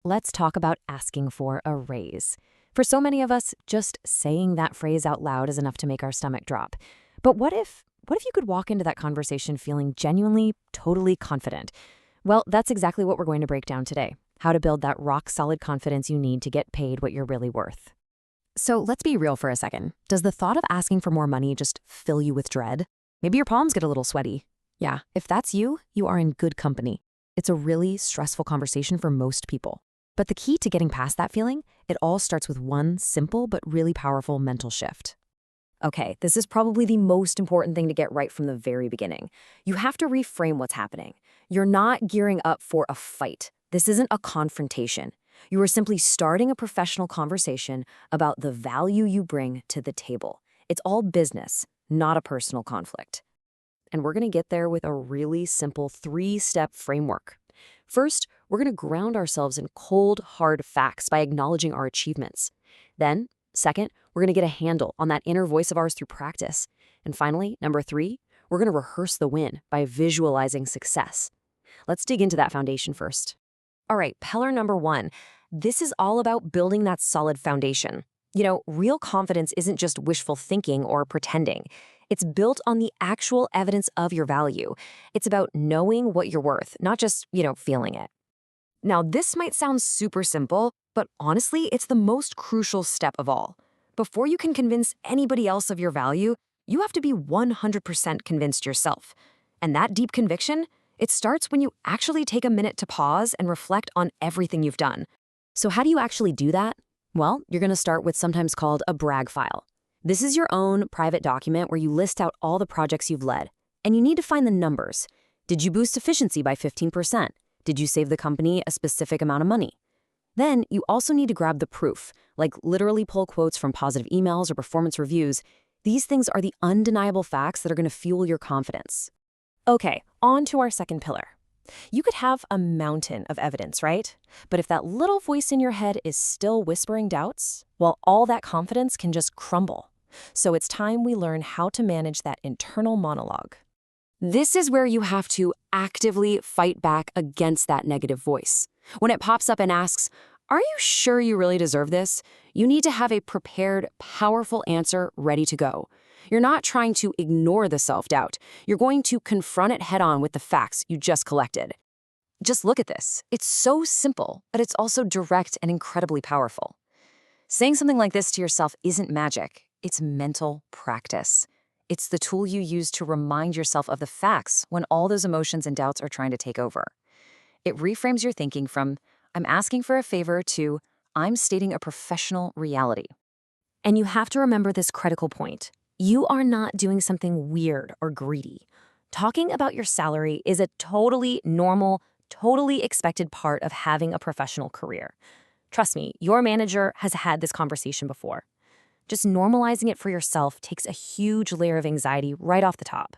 let's talk about asking for a raise. For so many of us, just saying that phrase out loud is enough to make our stomach drop. But what if you could walk into that conversation feeling genuinely, totally confident? Well, that's exactly what we're going to break down today. How to build that rock-solid confidence you need to get paid what you're really worth. So let's be real for a second. Does the thought of asking for more money just fill you with dread? Maybe your palms get a little sweaty. Yeah, if that's you, you are in good company. It's a really stressful conversation for most people. But the key to getting past that feeling, it all starts with one simple but really powerful mental shift. Okay, this is probably the most important thing to get right from the very beginning. You have to reframe what's happening. You're not gearing up for a fight. This isn't a confrontation. You are simply starting a professional conversation about the value you bring to the table. It's all business, not a personal conflict. And we're going to get there with a really simple 3-step framework. First, we're going to ground ourselves in cold, hard facts by acknowledging our achievements. Then, second, we're going to get a handle on that inner voice of ours through practice. And finally, number 3, we're going to rehearse the win by visualizing success. Let's dig into that foundation first. All right, pillar number 1. This is all about building that solid foundation. You know, real confidence isn't just wishful thinking or pretending. It's built on the actual evidence of your value. It's about knowing what you're worth, not just, feeling it. Now, this might sound super simple, but honestly, it's the most crucial step of all. Before you can convince anybody else of your value, you have to be 100% convinced yourself. And that deep conviction, it starts when you actually take a minute to pause and reflect on everything you've done. So how do you actually do that? Well, you're going to start with sometimes called a brag file. This is your own private document where you list out all the projects you've led. And you need to find the numbers. Did you boost efficiency by 15%? Did you save the company a specific amount of money? Then you also need to grab the proof, like literally pull quotes from positive emails or performance reviews. These things are the undeniable facts that are going to fuel your confidence. Okay, on to our second pillar. You could have a mountain of evidence, right? But if that little voice in your head is still whispering doubts, well, all that confidence can just crumble. So it's time we learn how to manage that internal monologue. This is where you have to actively fight back against that negative voice. When it pops up and asks, "Are you sure you really deserve this?" You need to have a prepared, powerful answer ready to go. You're not trying to ignore the self-doubt. You're going to confront it head-on with the facts you just collected. Just look at this. It's so simple, but it's also direct and incredibly powerful. Saying something like this to yourself isn't magic. It's mental practice. It's the tool you use to remind yourself of the facts when all those emotions and doubts are trying to take over. It reframes your thinking from, "I'm asking for a favor," to, "I'm stating a professional reality." And you have to remember this critical point. You are not doing something weird or greedy. Talking about your salary is a totally normal, totally expected part of having a professional career. Trust me, your manager has had this conversation before. Just normalizing it for yourself takes a huge layer of anxiety right off the top.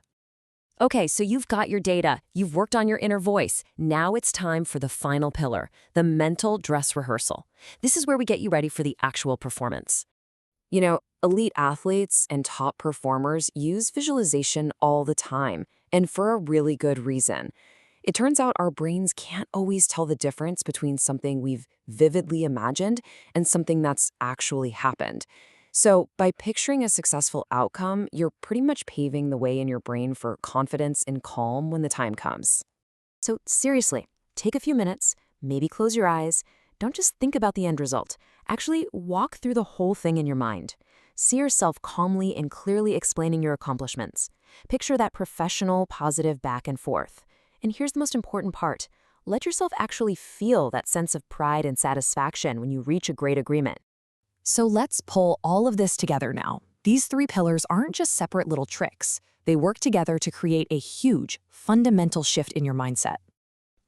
Okay, so you've got your data, you've worked on your inner voice. Now it's time for the final pillar, the mental dress rehearsal. This is where we get you ready for the actual performance. You know, elite athletes and top performers use visualization all the time, and for a really good reason. It turns out our brains can't always tell the difference between something we've vividly imagined and something that's actually happened. So by picturing a successful outcome, you're pretty much paving the way in your brain for confidence and calm when the time comes. So seriously, take a few minutes, maybe close your eyes. Don't just think about the end result. Actually, walk through the whole thing in your mind. See yourself calmly and clearly explaining your accomplishments. Picture that professional, positive back and forth. And here's the most important part. Let yourself actually feel that sense of pride and satisfaction when you reach a great agreement. So let's pull all of this together now. These 3 pillars aren't just separate little tricks. They work together to create a huge, fundamental shift in your mindset.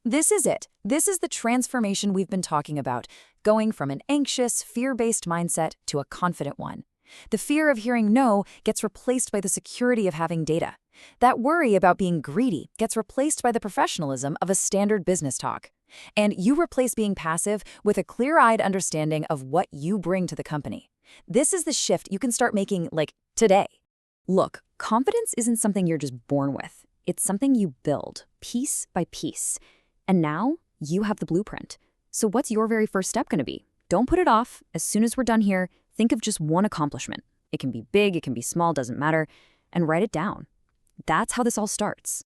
This is it. This is the transformation we've been talking about, going from an anxious, fear-based mindset to a confident one. The fear of hearing no gets replaced by the security of having data. That worry about being greedy gets replaced by the professionalism of a standard business talk. And you replace being passive with a clear-eyed understanding of what you bring to the company. This is the shift you can start making, today. Look, confidence isn't something you're just born with. It's something you build, piece by piece. And now, you have the blueprint. So what's your very first step going to be? Don't put it off. As soon as we're done here, think of just one accomplishment. It can be big, it can be small, doesn't matter, and write it down. That's how this all starts.